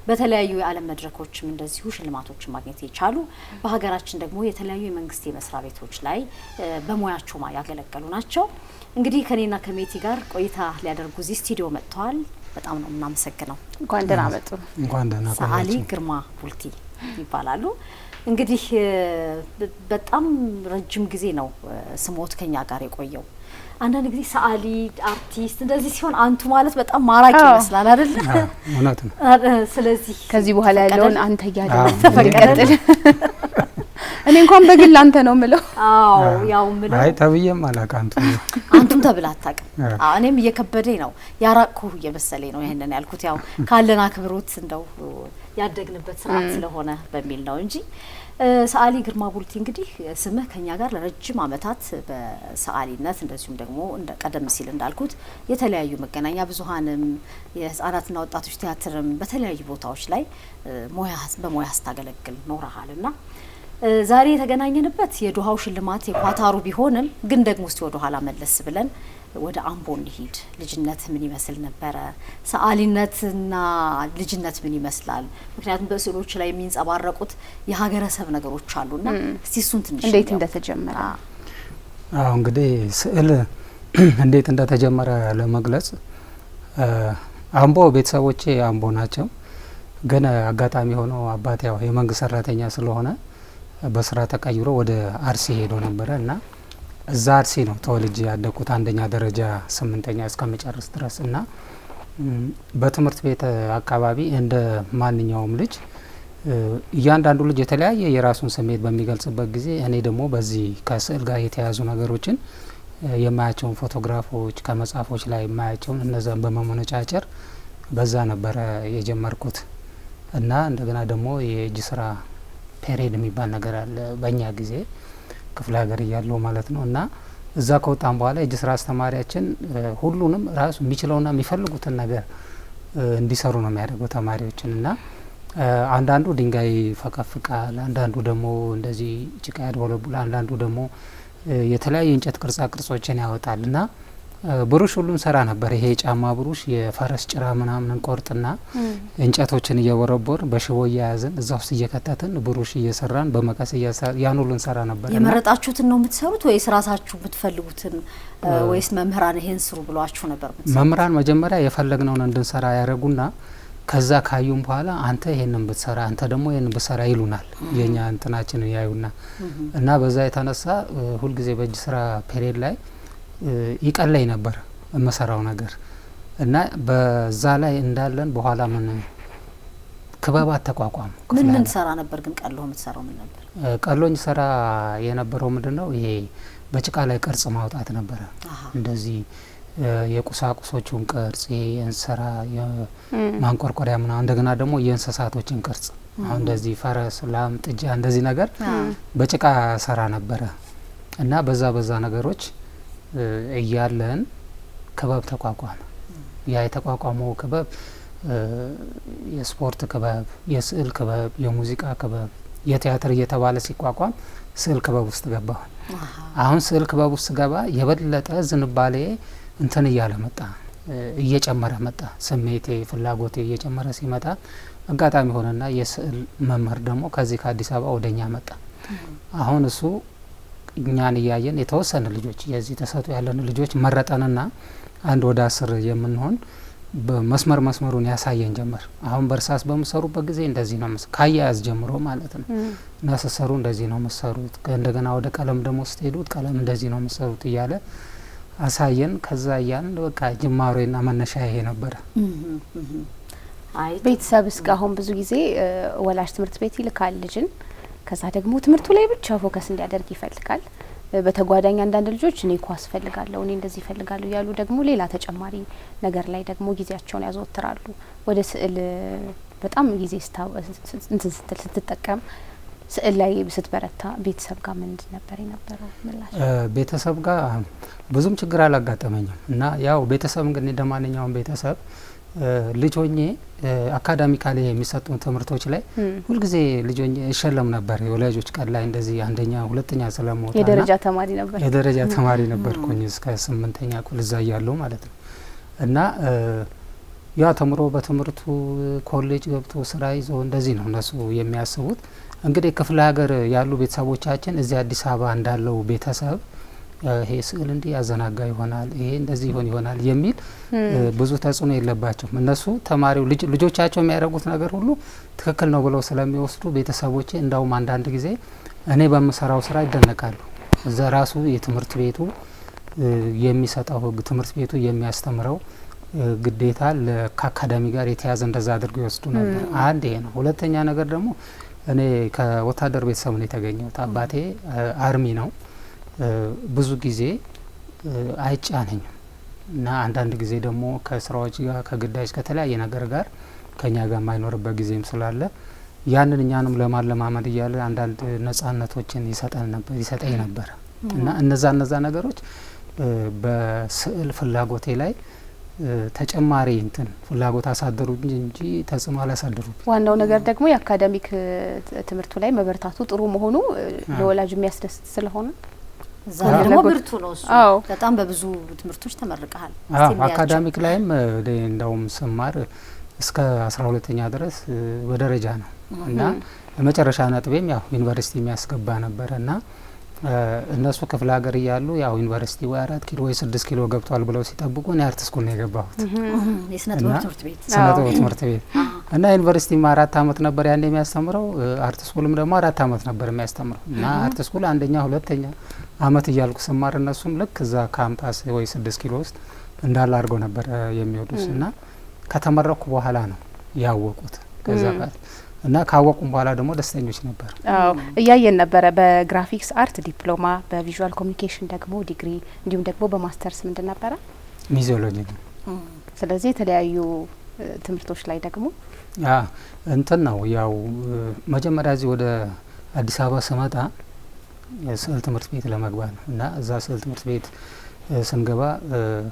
በተለያዩ የዓለም መድረኮችም እንደዚሁ ሽልማቶችን ማግኘት የቻሉ በሀገራችን ደግሞ የተለያዩ የመንግስት የመስሪያ ቤቶች ላይ በሙያቸው ያገለገሉ ናቸው። እንግዲህ ከኔና ከሜቲ ጋር ቆይታ ሊያደርጉ እዚህ ስቱዲዮ መጥተዋል። በጣም ነው እናመሰግነው። እንኳን ደህና መጡ። እንኳን ደህና ቆያችሁ። ሰዓሊ ግርማ ቡልቲ ይባላሉ። እንግዲህ በጣም ረጅም ጊዜ ነው ስሞት ከኛ ጋር የቆየው። አንዳንድ ጊዜ ሰዓሊ አርቲስት እንደዚህ ሲሆን አንቱ ማለት በጣም ማራኪ ይመስላል አይደል? እውነት ነው። ስለዚህ ከዚህ በኋላ ያለውን አንተ እያለ ተፈቀደል። እኔ እንኳን በግል አንተ ነው ምለው። አዎ ያው ምለው። አይ ተብዬም አላውቅ አንቱም ተብላ አታውቅም። እኔም እየከበደኝ ነው ያራቅኩ እየመሰለኝ ነው ይሄንን ያልኩት። ያው ካለና ክብሮት እንደው ያደግንበት ስርዓት ስለሆነ በሚል ነው እንጂ ሰዓሊ ግርማ ቡልቲ እንግዲህ ስምህ ከኛ ጋር ለረጅም አመታት በሰዓሊነት እንደዚሁም ደግሞ እንደ ቀደም ሲል እንዳልኩት የተለያዩ መገናኛ ብዙሃንም የህፃናትና ወጣቶች ቲያትርም በተለያዩ ቦታዎች ላይ በሙያ ስታገለግል ኖረሃልና ዛሬ የተገናኘንበት የዱሃው ሽልማት የኳታሩ ቢሆንም ግን ደግሞ እስቲ ወደ ኋላ መለስ ብለን ወደ አምቦ እንሂድ። ልጅነት ምን ይመስል ነበረ? ሰዓሊነትና ልጅነት ምን ይመስላል? ምክንያቱም በስዕሎች ላይ የሚንጸባረቁት የሀገረሰብ ነገሮች አሉና እስቲ እሱን ትንሽ እንዴት እንደተጀመረ። እንግዲህ ስዕል እንዴት እንደተጀመረ ለመግለጽ አምቦ ቤተሰቦቼ አምቦ ናቸው። ግን አጋጣሚ ሆኖ አባቴ ያው የመንግስት ሰራተኛ ስለሆነ በስራ ተቀይሮ ወደ አርሲ ሄዶ ነበረ እና እዛ አርሲ ነው ተወልጄ ያደኩት አንደኛ ደረጃ 8ኛ እስከመጨረስ ድረስ እና በትምህርት ቤት አካባቢ እንደ ማንኛውም ልጅ እያንዳንዱ ልጅ የተለያየ የራሱን ስሜት በሚገልጽበት ጊዜ እኔ ደግሞ በዚህ ከስዕል ጋር የተያያዙ ነገሮችን የማያቸውን ፎቶግራፎች ከመጽሐፎች ላይ የማያቸውን እነዛን በመሞነጫጨር በዛ ነበረ የጀመርኩት እና እንደገና ደግሞ የእጅ ስራ ፔሬድ የሚባል ነገር አለ በእኛ ጊዜ ክፍለ ሀገር እያለው ማለት ነው እና እዛ ከወጣን በኋላ የእጅ ስራ አስተማሪያችን ሁሉንም ራሱ የሚችለውና የሚፈልጉትን ነገር እንዲሰሩ ነው የሚያደርገው ተማሪዎችን እና አንዳንዱ ድንጋይ ፈቀፍቃል፣ አንዳንዱ ደግሞ እንደዚህ ጭቃ ያድቦለቡል፣ አንዳንዱ ደግሞ የተለያየ እንጨት ቅርጻ ቅርጾችን ያወጣል እና ብሩሽ ሁሉን ሰራ ነበር። ይሄ ጫማ ብሩሽ የፈረስ ጭራ ምናምን እንቆርጥና እንጨቶችን እየወረቦር በሽቦ እያያዝን እዛ ውስጥ እየከተትን ብሩሽ እየሰራን በመቀስ ያን ሁሉን ሰራ ነበር። የመረጣችሁትን ነው የምትሰሩት ወይስ ራሳችሁ የምትፈልጉትን ወይስ መምህራን ይሄን ስሩ ብሏችሁ ነበር የምትሰሩት? መምህራን መጀመሪያ የፈለግነውን እንድንሰራ ያረጉና ከዛ ካዩን በኋላ አንተ ይሄንን ብትሰራ አንተ ደግሞ ይሄንን ብትሰራ ይሉናል። የኛ እንትናችንን ያዩና እና በዛ የተነሳ ሁልጊዜ በእጅ ስራ ፔሪድ ላይ ይቀለይ ነበር መሰራው ነገር እና በዛ ላይ እንዳለን በኋላ ምን ክበባት ተቋቋሙ። ምን ሰራ ነበር ግን ቀለው የምትሰራው ምን ነበር? ቀሎኝ ሰራ የነበረው ምንድነው ይሄ በጭቃ ላይ ቅርጽ ማውጣት ነበረ። እንደዚህ የቁሳቁሶቹን ቅርጽ የእንሰራ የማንቆርቆሪያ ምናምን እንደገና ደግሞ የእንስሳቶችን ቅርጽ አሁን እንደዚህ ፈረስ፣ ላም፣ ጥጃ እንደዚህ ነገር በጭቃ ሰራ ነበረ እና በዛ ነገሮች እያለን ክበብ ተቋቋመ። ያ የተቋቋመው ክበብ የስፖርት ክበብ፣ የስዕል ክበብ፣ የሙዚቃ ክበብ፣ የቲያትር እየተባለ ሲቋቋም ስዕል ክበብ ውስጥ ገባሁ። አሁን ስዕል ክበብ ውስጥ ገባ የበለጠ ዝንባሌ እንትን እያለ መጣ፣ እየጨመረ መጣ። ስሜቴ ፍላጎቴ እየጨመረ ሲመጣ አጋጣሚ ሆነና የስዕል መምህር ደግሞ ከዚህ ከአዲስ አበባ ወደኛ መጣ። አሁን እሱ እኛን እያየን የተወሰነ ልጆች የዚህ ተሰጡ ያለን ልጆች መረጠንና አንድ ወደ 10 የምንሆን መስመሩን ያሳየን ጀመር። አሁን በእርሳስ በመሰሩበት ጊዜ እንደዚህ ነው ካያያዝ ጀምሮ ማለት ነው እና ሲሰሩ እንደዚህ ነው መሰሩት። እንደገና ወደ ቀለም ደግሞ ስትሄዱት ቀለም እንደዚህ ነው መሰሩት እያለ አሳየን። ከዛ ያን በቃ ጅማሮና መነሻ ይሄ ነበር። አይ ቤተሰብ እስካሁን ብዙ ጊዜ ወላጅ ትምህርት ቤት ይልካል ልጅን፣ ከዛ ደግሞ ትምህርቱ ላይ ብቻ ፎከስ እንዲያደርግ ይፈልጋል። በተጓዳኝ አንዳንድ ልጆች እኔ ኳስ ፈልጋለሁ እኔ እንደዚህ ፈልጋለሁ ያሉ ደግሞ ሌላ ተጨማሪ ነገር ላይ ደግሞ ጊዜያቸውን ያዘወትራሉ። ወደ ስዕል በጣም ጊዜ ስትጠቀም ስዕል ላይ ስትበረታ ቤተሰብ ጋር ምንድን ነበር የነበረው ምላሽ? ቤተሰብ ጋር ብዙም ችግር አላጋጠመኝም እና ያው ቤተሰብ እንግዲህ እንደማንኛውም ቤተሰብ ልጅ ሆኜ አካዳሚካሊ የሚሰጡ ትምህርቶች ላይ ሁልጊዜ ልጅ ሆኜ እሸለም ነበር። የወላጆች ቀን ላይ እንደዚህ አንደኛ ሁለተኛ ስለሞታ የደረጃ ተማሪ ነበርኩኝ እስከ 8ኛ ክፍል እዛ ያለው ማለት ነው እና ያ ተምሮ በትምህርቱ ኮሌጅ ገብቶ ስራ ይዞ እንደዚህ ነው እነሱ የሚያስቡት። እንግዲህ ክፍለ ሀገር ያሉ ቤተሰቦቻችን እዚህ አዲስ አበባ እንዳለው ቤተሰብ ይሄ ስዕል እንዲህ ያዘናጋ ይሆናል፣ ይሄ እንደዚህ ይሆናል የሚል ብዙ ተጽዕኖ የለባቸውም። እነሱ ተማሪው ልጆቻቸው የሚያደርጉት ነገር ሁሉ ትክክል ነው ብለው ስለሚወስዱ ቤተሰቦቼ እንዳውም አንዳንድ ጊዜ እኔ በምሰራው ስራ ይደነቃሉ። እዛ ራሱ የትምህርት ቤቱ የሚሰጠው ህግ፣ ትምህርት ቤቱ የሚያስተምረው ግዴታ ከአካዳሚ ጋር የተያዘ እንደዛ አድርገው ይወስዱ ነበር። አንድ ይሄ ነው። ሁለተኛ ነገር ደግሞ እኔ ከወታደር ቤተሰብ ነው የተገኘሁት። አባቴ አርሚ ነው። ብዙ ጊዜ አይጫነኝም እና አንዳንድ ጊዜ ደግሞ ከስራዎች ጋር ከግዳጅ ከተለያየ ነገር ጋር ከኛ ጋር የማይኖርበት ጊዜም ስላለ ያንን እኛንም ለማለማመድ እያለ አንዳንድ ነጻነቶችን ይሰጠኝ ነበር እና እነዛ ነገሮች በስዕል ፍላጎቴ ላይ ተጨማሪ እንትን ፍላጎት አሳደሩ እንጂ ተጽዕኖ አላሳደሩ። ዋናው ነገር ደግሞ የአካዳሚክ ትምህርቱ ላይ መበርታቱ ጥሩ መሆኑ ለወላጅ የሚያስደስት ስለሆነ እዛ ደግሞ ብርቱ ነው እሱ። በጣም በብዙ ትምህርቶች ተመርቀሃል። አካዳሚክ ላይም እንደውም ስማር እስከ 12ኛ ድረስ በደረጃ ነው እና የመጨረሻ ነጥቤም ያው ዩኒቨርሲቲ የሚያስገባ ነበረ እና እነሱ ክፍለ ሀገር እያሉ ያው ዩኒቨርሲቲ ወይ 4 ኪሎ ወይ 6 ኪሎ ገብቷል ብለው ሲጠብቁ እኔ አርት ስኩል ነው የገባሁት። የስነ ጥበብ ትምህርት ቤት እና ዩኒቨርሲቲ 4 አመት ነበር ያን የሚያስተምረው፣ አርት ስኩልም ደግሞ 4 አመት ነበር የሚያስተምረው እና አርት ስኩል አንደኛ ሁለተኛ አመት እያልኩ ስማር እነሱም ልክ እዛ ካምፓስ ወይ 6 ኪሎ ውስጥ እንዳለ አድርገው ነበር የሚወዱስ እና ከተመረኩ በኋላ ነው ያወቁት ከዛ ጋር እና ካወቁም በኋላ ደግሞ ደስተኞች ነበር። እያየን ነበረ በግራፊክስ አርት ዲፕሎማ፣ በቪዥዋል ኮሚኒኬሽን ደግሞ ዲግሪ፣ እንዲሁም ደግሞ በማስተርስ ምንድን ነበረ ሚዚዮሎጂ ነው። ስለዚህ የተለያዩ ትምህርቶች ላይ ደግሞ እንትን ነው ያው መጀመሪያ እዚህ ወደ አዲስ አበባ ስመጣ የስዕል ትምህርት ቤት ለመግባት ነው እና እዛ ስዕል ትምህርት ቤት ስንገባ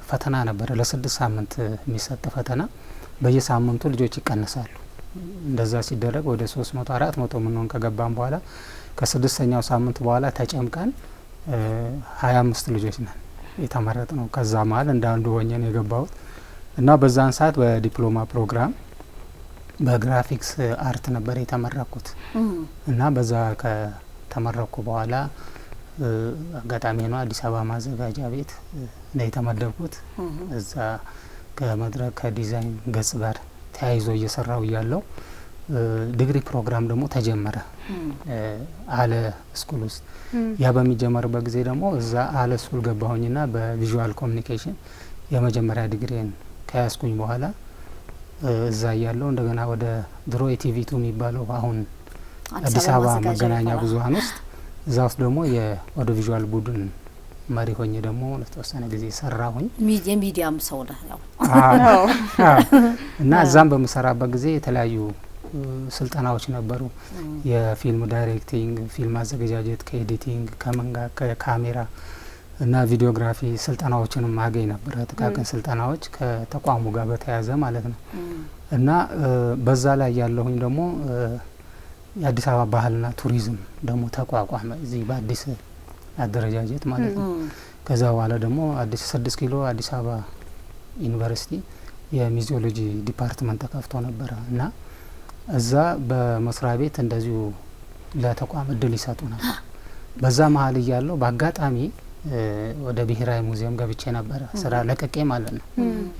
ፈተና ነበረ ለ6 ሳምንት የሚሰጥ ፈተና። በየሳምንቱ ልጆች ይቀነሳሉ። እንደዛ ሲደረግ ወደ 300 400 ምንሆን ከገባን በኋላ ከ6ኛው ሳምንት በኋላ ተጨምቀን 25 ልጆች ነን የተመረጥ ነው። ከዛ መሀል እንዳንዱ ሆኜ ነው የገባሁት እና በዛን ሰዓት በዲፕሎማ ፕሮግራም በግራፊክስ አርት ነበር የተመረኩት እና በዛ ከተመረኩ በኋላ አጋጣሚ ነው አዲስ አበባ ማዘጋጃ ቤት ነው የተመደብኩት። እዛ ከመድረክ ከዲዛይን ገጽ ጋር ተያይዞ እየሰራው ያለው ዲግሪ ፕሮግራም ደግሞ ተጀመረ አለ ስኩል ውስጥ። ያ በሚጀመርበት ጊዜ ደግሞ እዛ አለ ስኩል ገባሁኝና በቪዥዋል ኮሚኒኬሽን የመጀመሪያ ዲግሪን ከያዝኩኝ በኋላ እዛ ያለው እንደገና ወደ ድሮ ኢቲቪ2 የሚባለው አሁን አዲስ አበባ መገናኛ ብዙኃን ውስጥ እዛ ውስጥ ደግሞ የኦዲዮ ቪዥዋል ቡድን መሪ ሆኜ ደግሞ ለተወሰነ ጊዜ ሰራሁኝ። የሚዲያም ሰው ነህ ያው እና እዛም በመሰራበት ጊዜ የተለያዩ ስልጠናዎች ነበሩ። የፊልም ዳይሬክቲንግ፣ ፊልም አዘገጃጀት፣ ከኤዲቲንግ ከመንጋ ከካሜራ እና ቪዲዮግራፊ ስልጠናዎችንም አገኝ ነበር። ጥቃቅን ስልጠናዎች ከተቋሙ ጋር በተያያዘ ማለት ነው። እና በዛ ላይ ያለሁኝ ደግሞ የአዲስ አበባ ባህልና ቱሪዝም ደግሞ ተቋቋመ እዚህ በአዲስ አደረጃጀት ማለት ነው። ከዛ በኋላ ደግሞ አዲስ 6 ኪሎ አዲስ አበባ ዩኒቨርሲቲ የሚዚዮሎጂ ዲፓርትመንት ተከፍቶ ነበረ እና እዛ በመስሪያ ቤት እንደዚሁ ለተቋም እድል ይሰጡ ነበር። በዛ መሀል እያለው በአጋጣሚ ወደ ብሔራዊ ሙዚየም ገብቼ ነበረ ስራ ለቀቄ ማለት ነው።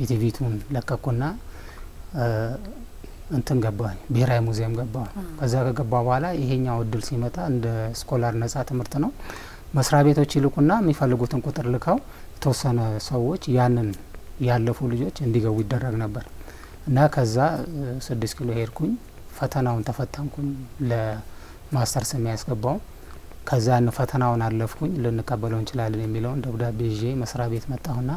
ኢቲቪቱን ለቀቁና እንትን ገባኝ ብሔራዊ ሙዚየም ገባኝ። ከዛ ከገባ በኋላ ይሄኛው እድል ሲመጣ እንደ ስኮላር ነጻ ትምህርት ነው። መስሪያ ቤቶች ይልቁና የሚፈልጉትን ቁጥር ልከው የተወሰነ ሰዎች ያንን ያለፉ ልጆች እንዲገቡ ይደረግ ነበር እና ከዛ 6 ኪሎ ሄድኩኝ። ፈተናውን ተፈተንኩኝ ለማስተርስ የሚያስገባው። ከዛ ፈተናውን አለፍኩኝ። ልንቀበለው እንችላለን የሚለውን ደብዳቤ ይዤ መስሪያ ቤት መጣሁና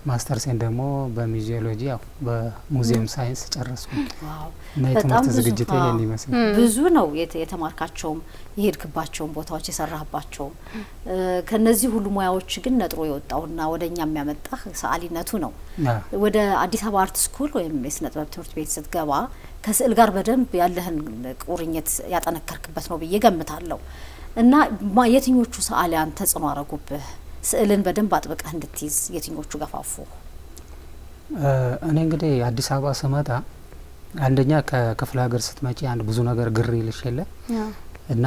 ማስተርሴን ደግሞ በሚዚዮሎጂ ያው በሙዚየም ሳይንስ ጨረስኩኝ። እና የትምህርት ዝግጅት ይሄን ይመስል ብዙ ነው የተማርካቸውም የሄድክባቸውም ቦታዎች የሰራህባቸውም። ከነዚህ ሁሉ ሙያዎች ግን ነጥሮ የወጣውና ወደኛ የሚያመጣህ ሰዓሊነቱ ነው። ወደ አዲስ አበባ አርት ስኩል ወይም የስነ ጥበብ ትምህርት ቤት ስትገባ ከስዕል ጋር በደንብ ያለህን ቁርኝት ያጠነከርክበት ነው ብዬ ገምታለሁ። እና የትኞቹ ሰዓሊያን ተጽዕኖ አረጉብህ? ስዕልን በደንብ አጥብቀህ እንድትይዝ የትኞቹ ገፋፉ? እኔ እንግዲህ አዲስ አበባ ስመጣ አንደኛ ከክፍለ ሀገር ስትመጪ አንድ ብዙ ነገር ግር ይልሽ የለ እና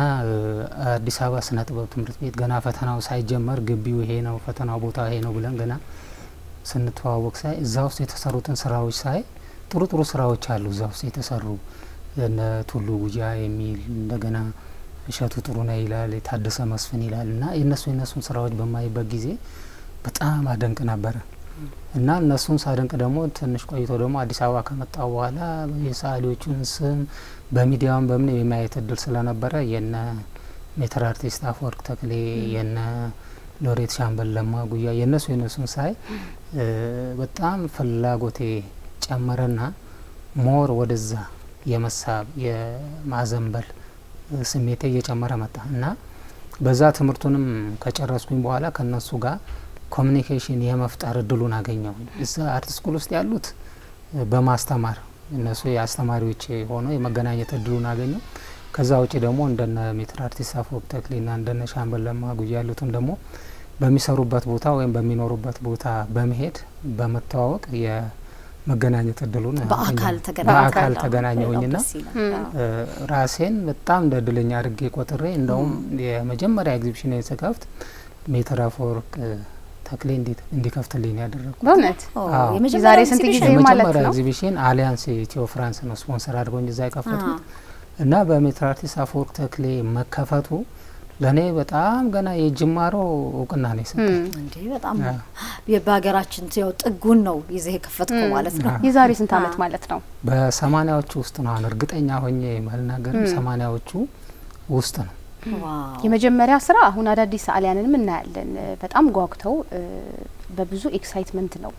አዲስ አበባ ስነ ጥበብ ትምህርት ቤት ገና ፈተናው ሳይጀመር ግቢው ይሄ ነው ፈተናው ቦታ ይሄ ነው ብለን ገና ስንተዋወቅ ሳይ እዛ ውስጥ የተሰሩትን ስራዎች ሳይ ጥሩ ጥሩ ስራዎች አሉ እዛ ውስጥ የተሰሩ እነ ቱሉ ጉያ የሚል እንደገና እሸቱ ጥሩነህ ይላል የታደሰ መስፍን ይላል እና የነሱን ስራዎች በማይበት ጊዜ በጣም አደንቅ ነበረ እና እነሱን ሳደንቅ ደግሞ ትንሽ ቆይቶ ደግሞ አዲስ አበባ ከመጣው በኋላ የሰዓሊዎቹን ስም በሚዲያውም በምን የማየት እድል ስለነበረ የነ ሜትር አርቲስት አፈወርቅ ተክሌ የነ ሎሬት ሻምበል ለማ ጉያ የነሱን ሳይ በጣም ፍላጎቴ ጨመረና ሞር ወደዛ የመሳብ የማዘንበል ስሜቴ እየጨመረ መጣ እና በዛ ትምህርቱንም ከጨረስኩኝ በኋላ ከነሱ ጋር ኮሚኒኬሽን የመፍጠር እድሉን አገኘው። እዛ አርት ስኩል ውስጥ ያሉት በማስተማር እነሱ የአስተማሪዎች ሆኖ የመገናኘት እድሉን አገኘው። ከዛ ውጪ ደግሞ እንደነ ሜትር አርቲስት አፈወርቅ ተክሌና እንደነ ሻምበል ለማ ጉያ ያሉትም ደግሞ በሚሰሩበት ቦታ ወይም በሚኖሩበት ቦታ በመሄድ በመተዋወቅ የመገናኘት እድሉን በአካል ተገናኘሁኝና ራሴን በጣም እንደ እድለኛ አድርጌ ቆጥሬ እንደውም የመጀመሪያ ኤግዚቢሽን የተከፍት ሜትር አፈወርቅ ተክሌ እንዲከፍትልኝ ያደረኩት በእውነት የዛሬ ስንት ጊዜ ማለት ነው? ኤግዚቢሽን አሊያንስ ኢትዮ ፍራንስ ነው ስፖንሰር አድርጎኝ እዛ የከፈቱት እና በሜትር አርቲስት አፈወርቅ ተክሌ መከፈቱ ለኔ በጣም ገና የጅማሮ እውቅና ነው የሰጠኝ። እንዴ በጣም በሀገራችን ያው ጥጉን ነው ይዘህ የከፈትከው ማለት ነው። የዛሬ ስንት አመት ማለት ነው? በ80ዎቹ ውስጥ ነው እርግጠኛ ሆኜ ማልናገርም 80ዎቹ ውስጥ ነው። የመጀመሪያ ስራ አሁን አዳዲስ ሰዓሊያንንም እናያለን በጣም ጓጉተው በብዙ ኤክሳይትመንት ነው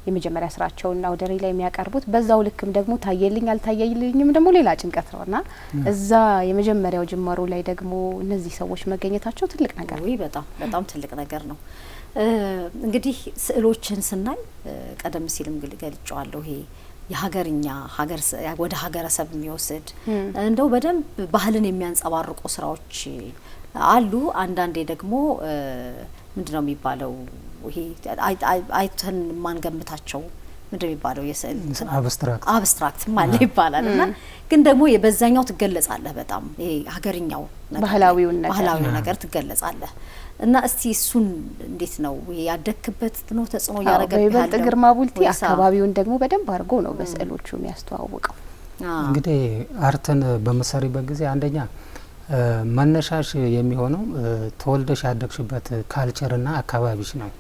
የመጀመሪያ ስራቸውና ወደሬ ላይ የሚያቀርቡት በዛው ልክም ደግሞ ታየልኝ አልታየልኝም ደግሞ ሌላ ጭንቀት ነውና እዛ የመጀመሪያው ጅማሮ ላይ ደግሞ እነዚህ ሰዎች መገኘታቸው ትልቅ ነገር ነው። በጣም ትልቅ ነገር ነው። እንግዲህ ስዕሎችን ስናይ ቀደም ሲልም ገልጫዋለሁ ይሄ የሀገርኛ ወደ ሀገረሰብ የሚወስድ እንደው በደንብ ባህልን የሚያንጸባርቁ ስራዎች አሉ። አንዳንዴ ደግሞ ምንድነው የሚባለው ይሄ አይተን ማንገምታቸው ምንድነው የሚባለው የስዕል አብስትራክት ማለት ይባላል እና ግን ደግሞ የበዛኛው ትገለጻለህ በጣም ይሄ ሀገርኛው ባህላዊው ነገር ትገለጻለህ እና እስቲ እሱን እንዴት ነው ያደክበት ነው ተጽዕኖ ያረጋግጣል? በይበልጥ ግርማ ቡልቲ አካባቢውን ደግሞ በደንብ አድርጎ ነው በስዕሎቹ የሚያስተዋውቀው። እንግዲህ አርትን በመሰሪበት ጊዜ አንደኛ መነሻሽ የሚሆነው ተወልደሽ ያደግሽበት ካልቸርና አካባቢሽ ነው።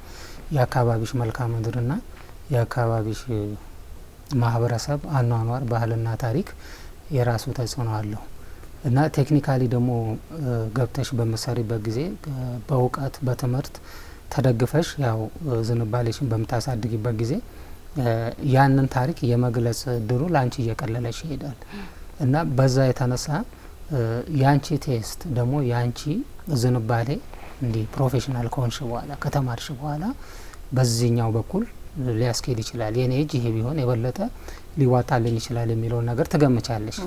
የአካባቢሽ መልክዓ ምድርና የአካባቢሽ ማህበረሰብ አኗኗር ባህልና ታሪክ የራሱ ተጽዕኖ አለው እና ቴክኒካሊ ደግሞ ገብተሽ በመሰሪበት ጊዜ በእውቀት በትምህርት ተደግፈሽ ያው ዝንባሌሽን በምታሳድጊበት ጊዜ ያንን ታሪክ የመግለጽ እድሉ ላንቺ እየቀለለሽ ይሄዳል እና በዛ የተነሳ ያንቺ ቴስት ደግሞ ያንቺ ዝንባሌ እንዲህ ፕሮፌሽናል ከሆንሽ በኋላ ከተማርሽ በኋላ በዚህኛው በኩል ሊያስኬድ ይችላል የኔ እጅ ይሄ ቢሆን የበለጠ ሊዋጣልኝ ይችላል የሚለውን ነገር ትገምቻለሽ።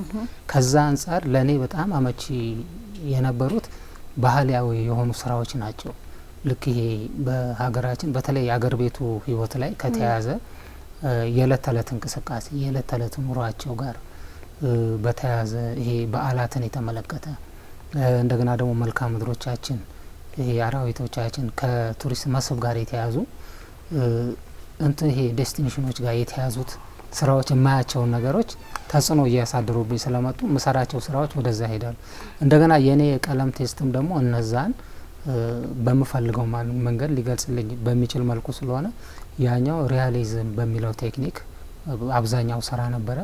ከዛ አንጻር ለኔ በጣም አመቺ የነበሩት ባህላዊ የሆኑ ስራዎች ናቸው። ልክ ይሄ በሀገራችን በተለይ አገር ቤቱ ህይወት ላይ ከተያዘ የዕለት ተዕለት እንቅስቃሴ የዕለት ተዕለት ኑሯቸው ጋር በተያዘ ይሄ በዓላትን የተመለከተ እንደገና ደግሞ መልክዓ ምድሮቻችን ይሄ አራዊቶቻችን ከቱሪስት መስህብ ጋር የተያዙ ይሄ ዴስቲኔሽኖች ጋር የተያዙት ስራዎች የማያቸውን ነገሮች ተጽዕኖ እያሳደሩብኝ ስለመጡ ምሰራቸው ስራዎች ወደዛ ሄዳሉ። እንደገና የኔ የቀለም ቴስትም ደግሞ እነዛን በምፈልገው መንገድ ሊገልጽልኝ በሚችል መልኩ ስለሆነ ያኛው ሪያሊዝም በሚለው ቴክኒክ አብዛኛው ስራ ነበረ።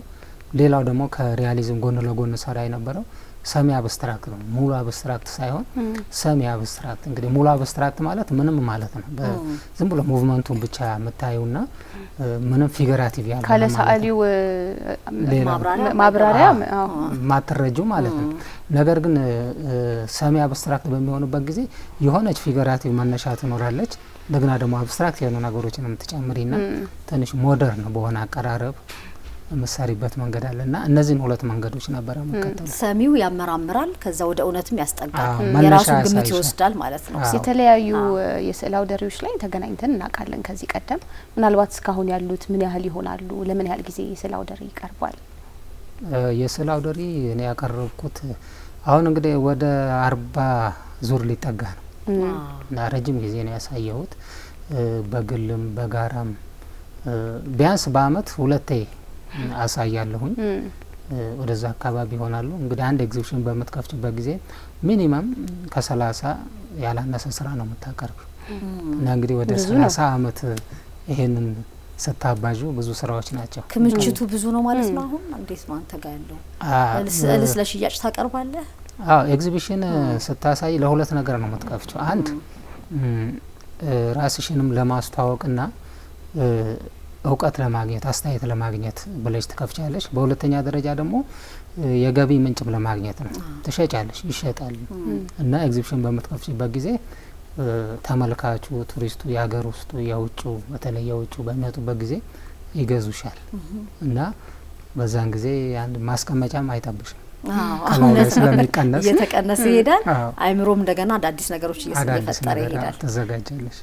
ሌላው ደግሞ ከሪያሊዝም ጎን ለጎን ሰራ የነበረው ሰሚ አብስትራክት ነው። ሙሉ አብስትራክት ሳይሆን ሰሚ አብስትራክት። እንግዲህ ሙሉ አብስትራክት ማለት ምንም ማለት ነው። ዝም ብሎ ሙቭመንቱን ብቻ የምታዩና ምንም ፊገራቲቭ ያለ ካለ ሰዓሊው ማብራሪያ ማትረጁ ማለት ነው። ነገር ግን ሰሚ አብስትራክት በሚሆንበት ጊዜ የሆነች ፊገራቲቭ መነሻ ትኖራለች። እንደገና ደግሞ አብስትራክት የሆኑ ነገሮችን የምትጨምሪና ትንሽ ሞደርን በሆነ አቀራረብ ምሳሪበት መንገድ አለና እነዚህን ሁለት መንገዶች ነበር መከተሉ። ሰሚው ያመራምራል፣ ከዛ ወደ እውነትም ያስጠጋል፣ የራሱን ግምት ይወስዳል ማለት ነው። የተለያዩ የስዕል አውደ ርዕዮች ላይ ተገናኝተን እናውቃለን ከዚህ ቀደም። ምናልባት እስካሁን ያሉት ምን ያህል ይሆናሉ? ለምን ያህል ጊዜ የስዕል አውደ ርዕይ ይቀርባል? የስዕል አውደ ርዕይ እኔ ያቀረብኩት አሁን እንግዲህ ወደ 40 ዙር ሊጠጋ ነው እና ረጅም ጊዜ ነው ያሳየሁት። በግልም በጋራም ቢያንስ በአመት 2 አሳያለሁኝ። ወደዛ አካባቢ ይሆናሉ። እንግዲህ አንድ ኤግዚቢሽን በምትከፍችበት ጊዜ ሚኒመም ከ30 ያላነሰ ስራ ነው የምታቀርቢው እና እንግዲህ ወደ 30 አመት ይሄንን ስታባዡ ብዙ ስራዎች ናቸው። ክምችቱ ብዙ ነው ማለት ነው። አሁን እንዴት ነው አንተ ጋር ያለው ስዕል ለሽያጭ ታቀርባለህ? ኤግዚቢሽን ስታሳይ ለሁለት ነገር ነው የምትከፍችው። አንድ ራስሽንም ለማስተዋወቅና እውቀት ለማግኘት አስተያየት ለማግኘት ብለሽ ትከፍቻለሽ። በሁለተኛ ደረጃ ደግሞ የገቢ ምንጭም ለማግኘት ነው። ትሸጫለሽ፣ ይሸጣል እና ኤግዚቢሽን በምትከፍችበት ጊዜ ተመልካቹ፣ ቱሪስቱ፣ የሀገር ውስጡ፣ የውጩ በተለይ የውጩ በሚመጡበት ጊዜ ይገዙሻል እና በዛን ጊዜ አንድ ማስቀመጫም አይጠብሽም። አሁን ስለሚቀነስ እየተቀነሰ ይሄዳል። አይምሮም እንደገና አዳዲስ ነገሮች እየፈጠረ ይሄዳል። ተዘጋጃለሽ።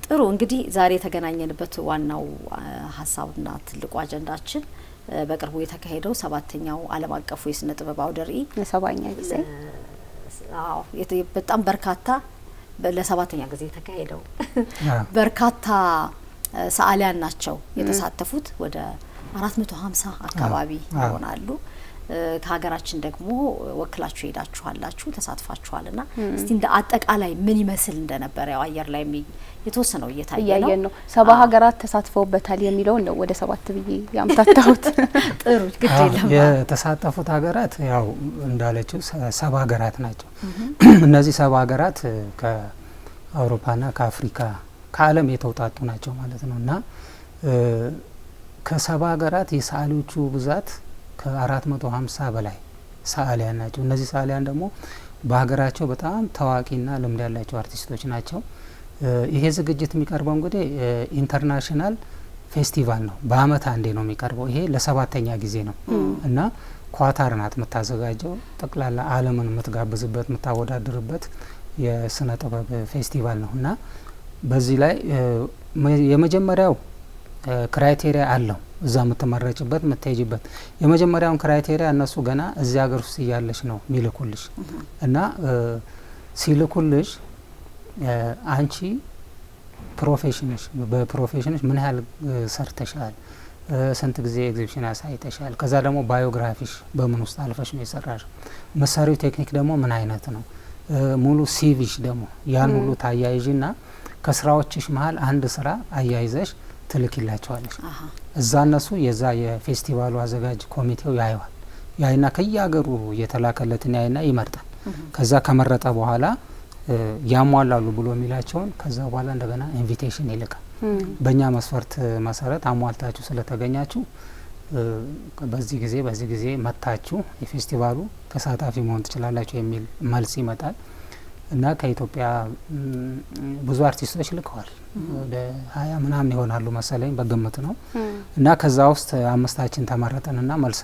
ጥሩ እንግዲህ ዛሬ የተገናኘንበት ዋናው ሀሳብና ትልቁ አጀንዳችን በቅርቡ የተካሄደው 7ኛው ዓለም አቀፉ የስነ ጥበብ አውደ ርዕይ ለ7ኛ ጊዜ በጣም በርካታ ለ7ኛ ጊዜ የተካሄደው በርካታ ሰዓሊያን ናቸው የተሳተፉት። ወደ 450 አካባቢ ይሆናሉ። ከሀገራችን ደግሞ ወክላችሁ ሄዳችኋላችሁ ተሳትፋችኋልና እስቲ እንደ አጠቃላይ ምን ይመስል እንደነበር ያው አየር ላይ የተወሰነው እየታየ ነው። 70 ሀገራት ተሳትፈውበታል የሚለው ነው ወደ 7 ብዬ ያምታታሁት። ጥሩ ግድ የለም። የተሳተፉት ሀገራት ያው እንዳለችው 70 ሀገራት ናቸው። እነዚህ 70 ሀገራት ከአውሮፓና ከአፍሪካ ከዓለም የተውጣጡ ናቸው ማለት ነው እና ከ70 ሀገራት የሰዓሊዎቹ ብዛት ከ450 በላይ ሰዓሊያን ናቸው። እነዚህ ሰዓሊያን ደግሞ በሀገራቸው በጣም ታዋቂና ልምድ ያላቸው አርቲስቶች ናቸው። ይሄ ዝግጅት የሚቀርበው እንግዲህ ኢንተርናሽናል ፌስቲቫል ነው። በአመት አንዴ ነው የሚቀርበው። ይሄ ለ7ኛ ጊዜ ነው እና ኳታር ናት የምታዘጋጀው። ጠቅላላ ዓለምን የምትጋብዝበት የምታወዳድርበት የስነ ጥበብ ፌስቲቫል ነው እና በዚህ ላይ የመጀመሪያው ክራይቴሪያ አለው። እዛ የምትመረጭበት የምትሄጂበት የመጀመሪያውን ክራይቴሪያ እነሱ ገና እዚህ ሀገር ውስጥ እያለሽ ነው ሚልኩልሽ እና ሲልኩልሽ አንቺ ፕሮፌሽንሽ በፕሮፌሽንሽ ምን ያህል ሰርተሻል፣ ስንት ጊዜ ኤግዚቢሽን አሳይተሻል፣ ከዛ ደግሞ ባዮግራፊሽ በምን ውስጥ አልፈሽ ነው የሰራሽ፣ መሳሪያው ቴክኒክ ደግሞ ምን አይነት ነው፣ ሙሉ ሲቪሽ ደግሞ ያን ሁሉ ታያይዥና ከስራዎችሽ መሀል አንድ ስራ አያይዘሽ ትልኪላቸዋለሽ። እዛ እነሱ የዛ የፌስቲቫሉ አዘጋጅ ኮሚቴው ያየዋል። ያይና ከየሀገሩ የተላከለትን ያይና ይመርጣል። ከዛ ከመረጠ በኋላ ያሟላሉ ብሎ የሚላቸውን ከዛ በኋላ እንደገና ኢንቪቴሽን ይልካል። በእኛ መስፈርት መሰረት አሟልታችሁ ስለተገኛችሁ በዚህ ጊዜ መጥታችሁ የፌስቲቫሉ ተሳታፊ መሆን ትችላላችሁ የሚል መልስ ይመጣል እና ከኢትዮጵያ ብዙ አርቲስቶች ልከዋል። ወደ 20 ምናምን ይሆናሉ መሰለኝ በግምት ነው እና ከዛ ውስጥ 5ታችን ተመረጠንና መልስ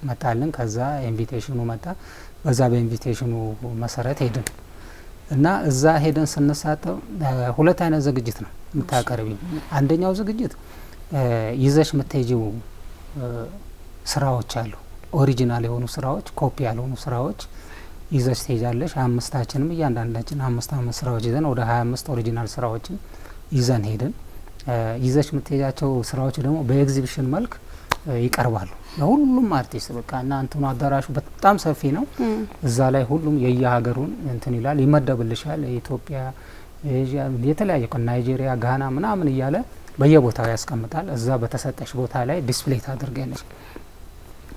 መጣልን። ከዛ ኢንቪቴሽኑ መጣ። በዛ በኢንቪቴሽኑ መሰረት ሄድን እና እዛ ሄደን ስንሳተፍ 2 አይነት ዝግጅት ነው የምታቀርቢው። አንደኛው ዝግጅት ይዘሽ የምትሄጂው ስራዎች አሉ። ኦሪጂናል የሆኑ ስራዎች፣ ኮፒ ያልሆኑ ስራዎች ይዘሽ ትሄጃለሽ። 5ታችንም እያንዳንዳችን 5 ስራዎች ይዘን ወደ 25 ኦሪጂናል ስራዎችን ይዘን ሄድን። ይዘሽ የምትሄጃቸው ስራዎች ደግሞ በኤግዚቢሽን መልክ ይቀርባሉ ለሁሉም አርቲስት። በቃ እና እንትኑ አዳራሹ በጣም ሰፊ ነው። እዛ ላይ ሁሉም የየሀገሩን እንትን ይላል፣ ይመደብልሻል። የኢትዮጵያ፣ የተለያየ ናይጄሪያ፣ ጋና ምናምን እያለ በየቦታው ያስቀምጣል። እዛ በተሰጠሽ ቦታ ላይ ዲስፕሌይ ታደርጊያለሽ።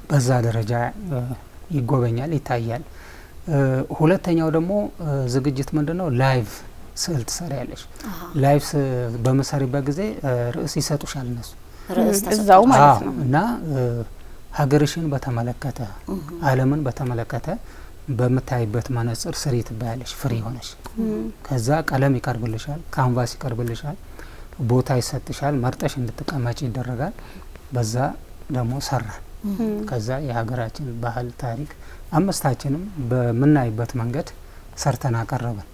በዛ ደረጃ ይጎበኛል፣ ይታያል። ሁለተኛው ደግሞ ዝግጅት ምንድነው? ላይቭ ስዕል ትሰሪያለሽ። ላይቭ በመሰሪበት ጊዜ ርዕስ ይሰጡሻል እነሱ እዛው ማለት ነው እና ሀገርሽን በተመለከተ ዓለምን በተመለከተ በምታይበት መነጽር ስሪ ትባያለሽ ፍሪ ሆነሽ። ከዛ ቀለም ይቀርብልሻል፣ ካንቫስ ይቀርብልሻል፣ ቦታ ይሰጥሻል፣ መርጠሽ እንድትቀመጪ ይደረጋል። በዛ ደግሞ ሰራን። ከዛ የሀገራችን ባህል ታሪክ አምስታችንም በምናይበት መንገድ ሰርተን አቀረብን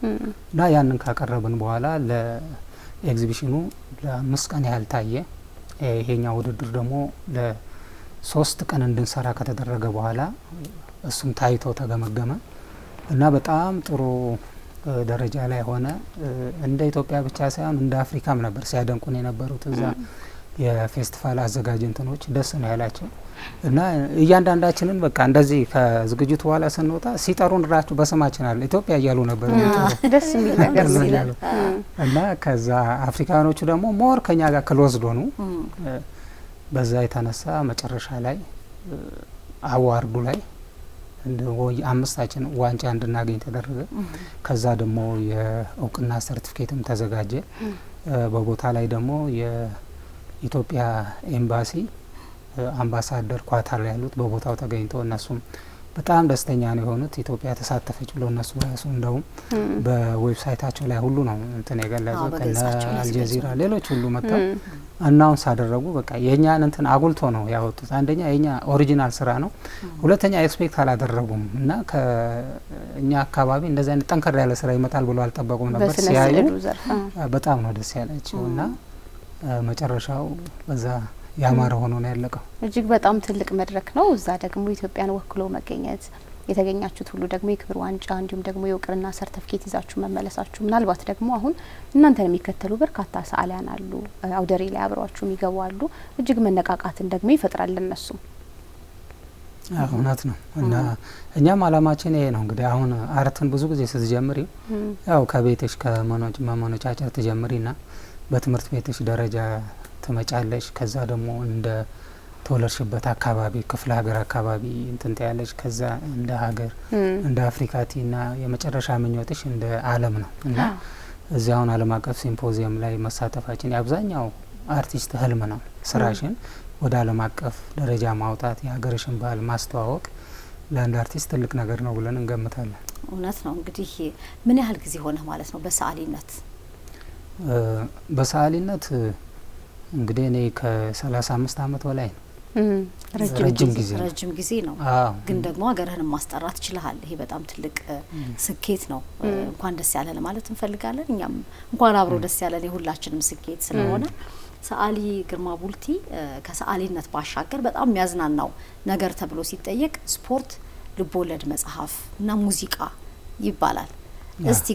እና ያንን ካቀረብን በኋላ ለኤግዚቢሽኑ ለ5 ቀን ያህል ታየ። ይሄኛው ውድድር ደግሞ ለ3 ቀን እንድንሰራ ከተደረገ በኋላ እሱም ታይቶ ተገመገመ እና በጣም ጥሩ ደረጃ ላይ ሆነ። እንደ ኢትዮጵያ ብቻ ሳይሆን እንደ አፍሪካም ነበር ሲያደንቁን የነበሩት። እዛ የፌስቲቫል አዘጋጅ እንትኖች ደስ ነው ያላቸው እና እያንዳንዳችንን በቃ እንደዚህ ከዝግጅቱ በኋላ ስንወጣ ሲጠሩን ራሱ በስማችን አለ ኢትዮጵያ እያሉ ነበር ደስ የሚል ነገር ነው። እና ከዛ አፍሪካኖቹ ደግሞ ሞር ከኛ ጋር ክሎዝድ ሆኑ። በዛ የተነሳ መጨረሻ ላይ አዋርዱ ላይ አምስታችን ዋንጫ እንድናገኝ ተደረገ። ከዛ ደግሞ የእውቅና ሰርቲፊኬትም ተዘጋጀ። በቦታ ላይ ደግሞ የኢትዮጵያ ኤምባሲ አምባሳደር ኳታር ያሉት በቦታው ተገኝተው እነሱም በጣም ደስተኛ ነው የሆኑት። ኢትዮጵያ ተሳተፈች ብሎ እነሱ ራሱ እንደውም በዌብሳይታቸው ላይ ሁሉ ነው እንትን የገለጹት። አልጀዚራ ሌሎች ሁሉ መጥተው አናውንስ አደረጉ። በቃ የኛን እንትን አጉልቶ ነው ያወጡት። አንደኛ የኛ ኦሪጂናል ስራ ነው፣ ሁለተኛ ኤክስፔክት አላደረጉም እና ከኛ አካባቢ እንደዚህ አይነት ጠንከር ያለ ስራ ይመጣል ብሎ አልጠበቁም ነበር። ሲያዩ በጣም ነው ደስ ያላቸው እና መጨረሻው በዛ ያማረ ሆኖ ነው ያለቀው። እጅግ በጣም ትልቅ መድረክ ነው። እዛ ደግሞ ኢትዮጵያን ወክሎ መገኘት የተገኛችሁት ሁሉ ደግሞ የክብር ዋንጫ እንዲሁም ደግሞ የእውቅና ሰርተፍኬት ይዛችሁ መመለሳችሁ ምናልባት ደግሞ አሁን እናንተን የሚከተሉ በርካታ ሰዓሊያን አሉ፣ አውደሬ ላይ አብረዋችሁ የሚገቡ አሉ። እጅግ መነቃቃትን ደግሞ ይፈጥራል ለነሱ። እውነት ነው እና እኛም አላማችን ይሄ ነው። እንግዲህ አሁን አርትን ብዙ ጊዜ ስትጀምሪ ያው ከቤትሽ ከመኖቻጨር ትጀምሪና በትምህርት ቤትሽ ደረጃ ትመጫለሽ። ከዛ ደግሞ እንደ ተወለድሽበት አካባቢ ክፍለ ሀገር አካባቢ እንትን ትያለሽ። ከዛ እንደ ሀገር እንደ አፍሪካቲና የመጨረሻ ምኞትሽ እንደ ዓለም ነው እና እዚያውን ዓለም አቀፍ ሲምፖዚየም ላይ መሳተፋችን የአብዛኛው አርቲስት ህልም ነው። ስራሽን ወደ ዓለም አቀፍ ደረጃ ማውጣት፣ የሀገርሽን ባህል ማስተዋወቅ ለአንድ አርቲስት ትልቅ ነገር ነው ብለን እንገምታለን። እውነት ነው። እንግዲህ ምን ያህል ጊዜ ሆነ ማለት ነው በሰዓሊነት? በሰዓሊነት እንግዲህ እኔ ከ35 አመት በላይ ነው። ረጅም ጊዜ ነው። ግን ደግሞ ሀገርህን ማስጠራት ችለሃል። ይሄ በጣም ትልቅ ስኬት ነው። እንኳን ደስ ያለ ለማለት እንፈልጋለን። እኛም እንኳን አብሮ ደስ ያለን የሁላችንም ስኬት ስለሆነ ሰዓሊ ግርማ ቡልቲ ከሰዓሊነት ባሻገር በጣም የሚያዝናናው ነገር ተብሎ ሲጠየቅ ስፖርት፣ ልቦለድ መጽሐፍ እና ሙዚቃ ይባላል። እስቲ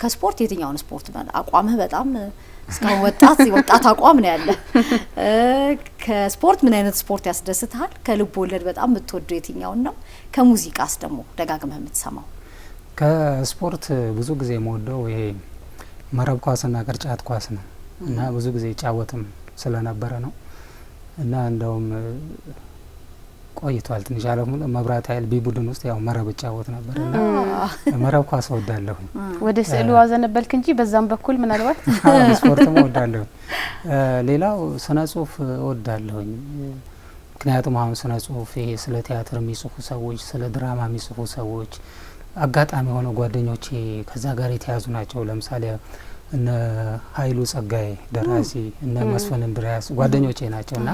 ከስፖርት የትኛውን ስፖርት አቋምህ በጣም እስካሁን ወጣት አቋም ነው ያለ። ከስፖርት ምን አይነት ስፖርት ያስደስትሃል? ከልብ ወለድ በጣም የምትወደው የትኛውን ነው? ከሙዚቃስ ደግሞ ደጋግመህ የምትሰማው? ከስፖርት ብዙ ጊዜ የምወደው ይሄ መረብ ኳስና ቅርጫት ኳስ ነው እና ብዙ ጊዜ ጫወትም ስለነበረ ነው እና እንደውም ቆይቷል ትንሽ አለ መብራት ኃይል ቢቡድን ውስጥ ያው መረብ ጫወት ነበር እና መረብ ኳስ ወዳለሁ። ወደ ስዕሉ አዘነበልክ እንጂ በዛም በኩል ምናልባት ስፖርትም ወዳለሁ። ሌላው ስነ ጽሁፍ ወዳለሁ። ምክንያቱም አሁን ስነ ጽሁፍ ይሄ ስለ ቲያትር የሚጽፉ ሰዎች፣ ስለ ድራማ የሚጽፉ ሰዎች አጋጣሚ ሆነ ጓደኞቼ ከዛ ጋር የተያዙ ናቸው። ለምሳሌ እነ ኃይሉ ጸጋዬ ደራሲ፣ እነ መስፍን እንድሪያስ ጓደኞቼ ናቸውና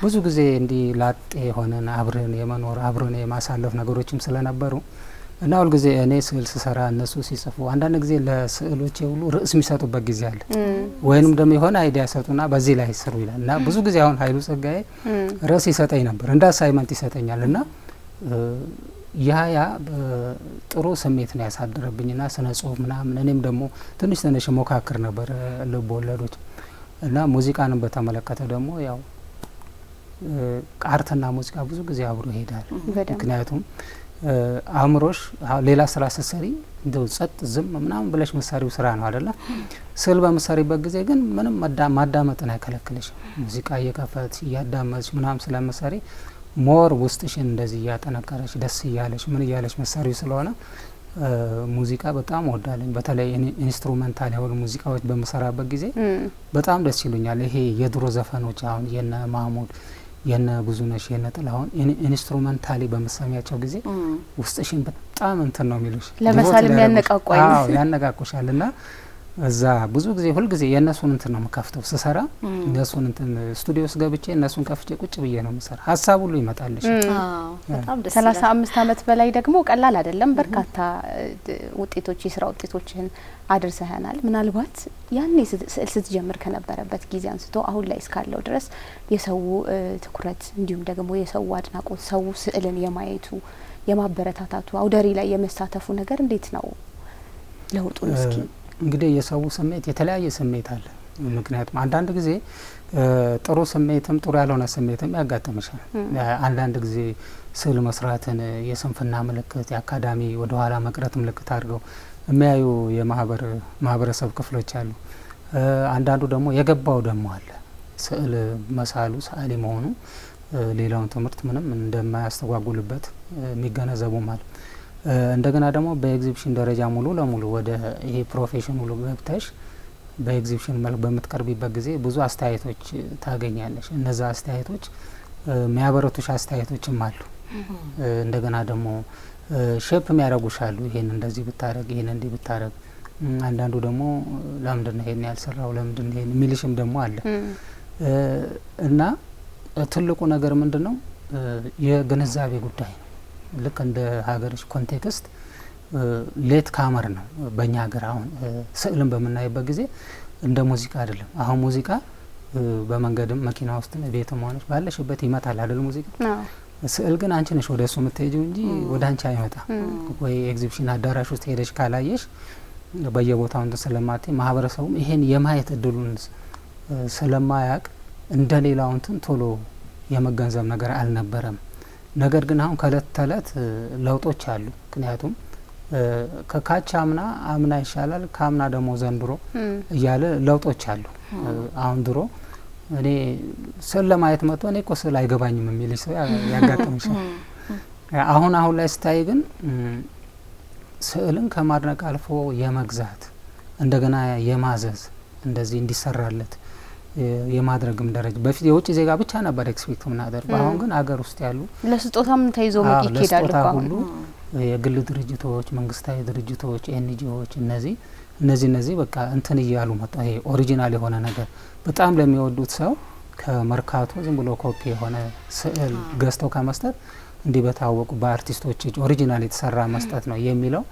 ብዙ ጊዜ እንዲህ ላጤ ሆነን አብረን የመኖር አብረን የማሳለፍ ነገሮችም ስለነበሩ እና ሁል ጊዜ እኔ ስዕል ስሰራ እነሱ ሲጽፉ አንዳንድ ጊዜ ለስዕሎቼ ሁሉ ርዕስ የሚሰጡበት ጊዜ አለ። ወይንም ደግሞ የሆነ አይዲያ ሰጡና በዚህ ላይ ስሩ ይላል እና ብዙ ጊዜ አሁን ኃይሉ ጸጋዬ ርዕስ ይሰጠኝ ነበር እንደ አሳይመንት ይሰጠኛል እና ያ ጥሩ ስሜት ነው ያሳደረብኝና ስነ ጽሁፍ ምናምን እኔም ደግሞ ትንሽ ሞካክር ነበር ልብ ወለዶች እና ሙዚቃንም በተመለከተ ደግሞ ያው አርትና ሙዚቃ ብዙ ጊዜ አብሮ ይሄዳል። ምክንያቱም አእምሮሽ ሌላ ስራ ስትሰሪ እንደው ጸጥ ዝም ምናምን ብለሽ መሳሪው ስራ ነው አይደለ? ስዕል በመሳሪበት ጊዜ ግን ምንም ማዳመጥን አይከለክልሽ። ሙዚቃ እየከፈትሽ እያዳመጥሽ ምናምን ስለመሳሪ ሞር ውስጥሽን እንደዚህ እያጠነከረሽ ደስ እያለሽ ምን እያለሽ መሳሪው ስለሆነ ሙዚቃ በጣም ወዳለኝ። በተለይ ኢንስትሩሜንታል የሆኑ ሙዚቃዎች በመሰራበት ጊዜ በጣም ደስ ይሉኛል። ይሄ የድሮ ዘፈኖች አሁን የነ ማህሙድ የነ ብዙነሽ የነ ጥላሁን ኢንስትሩሜንታሊ በመሰሚያቸው ጊዜ ውስጥሽን በጣም እንትን ነው የሚሉሽ። ለመሳል የሚያነቃቋይ ያነቃቁሻልና እዛ ብዙ ጊዜ ሁልጊዜ የእነሱን እንትን ነው የምከፍተው ስሰራ እነሱን እንትን ስቱዲዮ ውስጥ ገብቼ እነሱን ከፍቼ ቁጭ ብዬ ነው የምሰራ። ሀሳብ ሁሉ ይመጣልሽ። በጣም ደስ 35 አመት በላይ ደግሞ ቀላል አይደለም። በርካታ ውጤቶች የስራ ውጤቶችን አድርሰህናል። ምናልባት ያኔ ስዕል ስትጀምር ከነበረበት ጊዜ አንስቶ አሁን ላይ እስካለው ድረስ የሰው ትኩረት እንዲሁም ደግሞ የሰው አድናቆት ሰው ስዕልን የማየቱ የማበረታታቱ አውደሪ ላይ የመሳተፉ ነገር እንዴት ነው ለውጡን? እስኪ እንግዲህ የሰው ስሜት የተለያየ ስሜት አለ። ምክንያቱም አንዳንድ ጊዜ ጥሩ ስሜትም ጥሩ ያልሆነ ስሜትም ያጋጥምሻል። አንዳንድ ጊዜ ስዕል መስራትን የስንፍና ምልክት የአካዳሚ ወደ ኋላ መቅረት ምልክት አድርገው የሚያዩ የማህበረሰብ ክፍሎች አሉ። አንዳንዱ ደግሞ የገባው ደግሞ አለ ስዕል መሳሉ ሰዓሊ መሆኑ ሌላውን ትምህርት ምንም እንደማያስተጓጉልበት የሚገነዘቡም አለ። እንደገና ደግሞ በኤግዚቢሽን ደረጃ ሙሉ ለሙሉ ወደ ይሄ ፕሮፌሽን ሙሉ ገብተሽ በኤግዚቢሽን መልክ በምትቀርቢበት ጊዜ ብዙ አስተያየቶች ታገኛለሽ። እነዛ አስተያየቶች የሚያበረቱሽ አስተያየቶችም አሉ። እንደገና ደግሞ ሼፕ የሚያደርጉሻሉ። ይሄን እንደዚህ ብታረግ፣ ይሄን እንዲህ ብታረግ። አንዳንዱ ደግሞ ለምንድነው ይሄን ያልሰራው፣ ለምንድነው ይሄን የሚልሽም ደግሞ አለ። እና ትልቁ ነገር ምንድነው የግንዛቤ ጉዳይ ነው። ልክ እንደ ሀገርሽ ኮንቴክስት ሌት ካመር ነው። በእኛ ሀገር አሁን ስዕልን በምናይበት ጊዜ እንደ ሙዚቃ አይደለም። አሁን ሙዚቃ በመንገድም መኪና ውስጥም ቤትም ሆነሽ ባለሽበት ይመጣል አይደል ሙዚቃ። ስዕል ግን አንቺ ነሽ ወደ እሱ የምትሄጂው እንጂ ወደ አንቺ አይመጣም። ወይ ኤግዚቢሽን አዳራሽ ውስጥ ሄደሽ ካላየሽ በየቦታው እንትን ስለማትይ ማህበረሰቡም ይሄን የማየት እድሉን ስለማያቅ እንደ ሌላው እንትን ቶሎ የመገንዘብ ነገር አልነበረም። ነገር ግን አሁን ከእለት ተእለት ለውጦች አሉ። ምክንያቱም ከካቻ አምና ይሻላል ከአምና ደግሞ ዘንድሮ እያለ ለውጦች አሉ። አሁን ድሮ እኔ ስዕል ለማየት መጥቶ እኔ እኮ ስዕል አይገባኝም የሚል ሰው ያጋጥምሻል። አሁን ላይ ስታይ ግን ስዕልን ከማድነቅ አልፎ የመግዛት እንደገና የማዘዝ እንደዚህ እንዲሰራለት የማድረግም ደረጃ በፊት የውጭ ዜጋ ብቻ ነበር ኤክስፔክት ምናደርገው። አሁን ግን አገር ውስጥ ያሉ ለስጦታም ተይዞ ይኬዳሉ። ሁሉ የግል ድርጅቶች፣ መንግስታዊ ድርጅቶች፣ ኤንጂኦዎች እነዚህ በቃ እንትን እያሉ መጣ። ይሄ ኦሪጂናል የሆነ ነገር በጣም ለሚወዱት ሰው ከመርካቶ ዝም ብሎ ኮፒ የሆነ ስዕል ገዝተው ከመስጠት እንዲህ በታወቁ በአርቲስቶች ኦሪጂናል የተሰራ መስጠት ነው የሚለው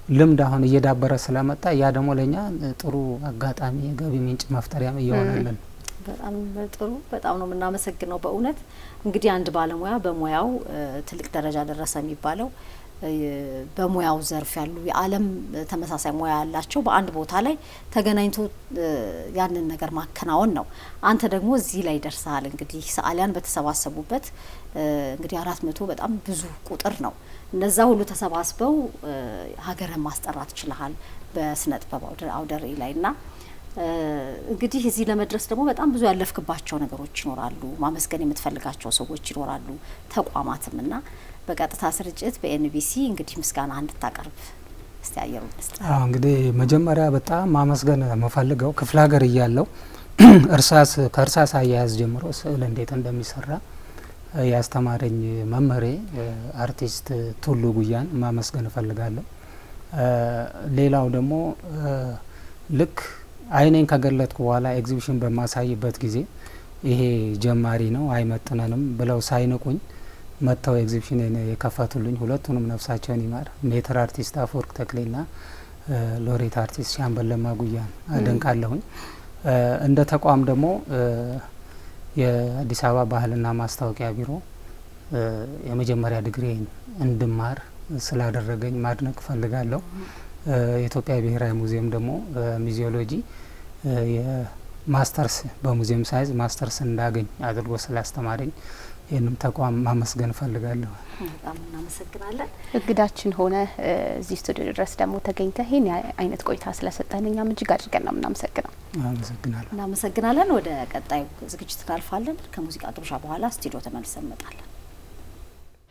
ልምድ አሁን እየዳበረ ስለመጣ ያ ደግሞ ለኛ ጥሩ አጋጣሚ የገቢ ምንጭ መፍጠሪያም እየሆነልን። በጣም ጥሩ። በጣም ነው የምናመሰግነው በእውነት። እንግዲህ አንድ ባለሙያ በሙያው ትልቅ ደረጃ ደረሰ የሚባለው በሙያው ዘርፍ ያሉ የዓለም ተመሳሳይ ሙያ ያላቸው በአንድ ቦታ ላይ ተገናኝቶ ያንን ነገር ማከናወን ነው። አንተ ደግሞ እዚህ ላይ ደርሰሃል። እንግዲህ ሰዓሊያን በተሰባሰቡበት እንግዲህ 400 በጣም ብዙ ቁጥር ነው። እነዛ ሁሉ ተሰባስበው ሀገርን ማስጠራት ችለሃል በስነ ጥበብ አውደ ርዕይ ላይና እንግዲህ እዚህ ለመድረስ ደግሞ በጣም ብዙ ያለፍክባቸው ነገሮች ይኖራሉ። ማመስገን የምትፈልጋቸው ሰዎች ይኖራሉ፣ ተቋማትምና በቀጥታ ስርጭት በኤንቢሲ እንግዲህ ምስጋና እንድታቀርብ እስቲ አየሩ መስጠት። እንግዲህ መጀመሪያ በጣም ማመስገን መፈልገው ክፍለ ሀገር እያለው ከእርሳስ አያያዝ ጀምሮ ስዕል እንዴት እንደሚሰራ ያስተማረኝ መምህሬ አርቲስት ቱሉ ጉያን ማመስገን እፈልጋለሁ። ሌላው ደግሞ ልክ አይኔን ከገለጥኩ በኋላ ኤግዚቢሽን በማሳይበት ጊዜ ይሄ ጀማሪ ነው አይመጥነንም ብለው ሳይንቁኝ መጥተው ኤግዚቢሽን የከፈቱልኝ ሁለቱንም ነፍሳቸውን ይማር ሜትር አርቲስት አፈወርቅ ተክሌና ሎሬት አርቲስት ሻምበል ለማ ጉያን አደንቃለሁኝ። እንደ ተቋም ደግሞ የአዲስ አበባ ባህልና ማስታወቂያ ቢሮ የመጀመሪያ ዲግሪን እንድማር ስላደረገኝ ማድነቅ ፈልጋለሁ። የኢትዮጵያ ብሔራዊ ሙዚየም ደግሞ ሚዚዮሎጂ የማስተርስ በሙዚየም ሳይንስ ማስተርስ እንዳገኝ አድርጎ ስላስተማረኝ ይህንም ተቋም ማመስገን ፈልጋለሁ። በጣም እናመሰግናለን። እንግዳችን ሆነ እዚህ ስቱዲዮ ድረስ ደግሞ ተገኝተ ይህን አይነት ቆይታ ስለሰጠን እኛም እጅግ አድርገን ነው የምናመሰግነው። እናመሰግናለን። ወደ ቀጣዩ ዝግጅት እናልፋለን። ከሙዚቃ ግብዣ በኋላ ስቱዲዮ ተመልሰን እንመጣለን።